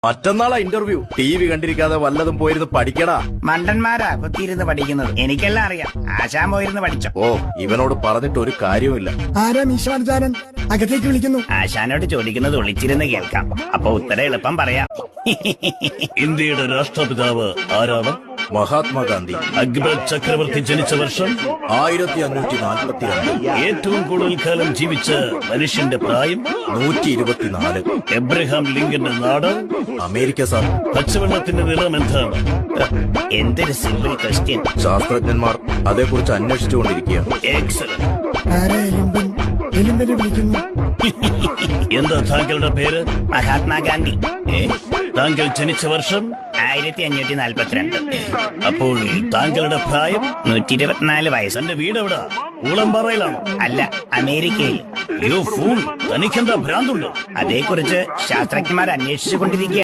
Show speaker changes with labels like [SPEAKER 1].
[SPEAKER 1] മറ്റന്നാളാ interview. TV കണ്ടിരിക്കാതെ വല്ലതും പോയിരുന്ന് പഠിക്കടാ.
[SPEAKER 2] മണ്ടന്മാരാ കുത്തിയിരുന്ന് പഠിക്കുന്നത്. എനിക്കെല്ലാം അറിയാം. ആശാൻ പോയിരുന്ന് പഠിച്ചോ.
[SPEAKER 1] ഓ, ഇവനോട് പറഞ്ഞിട്ട് ഒരു കാര്യവുമില്ല.
[SPEAKER 3] ആരാ മീശവാചാരൻ? അകത്തേക്ക് വിളിക്കുന്നു.
[SPEAKER 2] ആശാനോട് ചോദിക്കുന്നത് ഒളിച്ചിരുന്ന് കേൾക്കാം. അപ്പൊ ഉത്തരം എളുപ്പം പറയാം.
[SPEAKER 4] ഇന്ത്യയുടെ രാഷ്ട്രപിതാവ് ആരാണ്?
[SPEAKER 1] മഹാത്മാഗാന്ധി.
[SPEAKER 4] അക്ബർ ചക്രവർത്തി ജനിച്ച വർഷം
[SPEAKER 1] 1542.
[SPEAKER 4] ഏറ്റവും കൂടുതൽ കാലം ജീവിച്ച മനുഷ്യന്റെ പ്രായം
[SPEAKER 1] 124.
[SPEAKER 4] എബ്രഹാം ലിങ്കന്റെ നാട്
[SPEAKER 1] അമേരിക്ക സാർ.
[SPEAKER 4] പച്ചവെള്ളത്തിന്റെ നിറം എന്താണ്?
[SPEAKER 2] എന്തൊരു സിമ്പിൾ ക്വസ്റ്റ്യൻ.
[SPEAKER 1] ശാസ്ത്രജ്ഞന്മാർ അതേക്കുറിച്ച് അന്വേഷിച്ചുകൊണ്ടിരിക്കുക.
[SPEAKER 4] എക്സലന്റ്.
[SPEAKER 3] ആരാ എലുമ്പൻ? എലുമ്പനെ വിളിക്കുന്നു.
[SPEAKER 4] എന്താ താങ്കളുടെ പേര്?
[SPEAKER 2] മഹാത്മാഗാന്ധി.
[SPEAKER 4] താങ്കൾ ജനിച്ച വർഷം
[SPEAKER 2] 1542.
[SPEAKER 4] അപ്പോൾ താങ്കളുടെ പ്രായം?
[SPEAKER 2] 124 വയസ്സ്.
[SPEAKER 4] തന്റെ വീട് എവിടാ? ഊളംപാറയിലാണോ?
[SPEAKER 2] അല്ല, അമേരിക്കയിൽ.
[SPEAKER 4] യു ഫൂൾ, തനിക്കെന്താ ഭ്രാന്തുണ്ടോ?
[SPEAKER 2] അതേക്കുറിച്ച് ശാസ്ത്രജ്ഞന്മാർ അന്വേഷിച്ചുകൊണ്ടിരിക്കുക.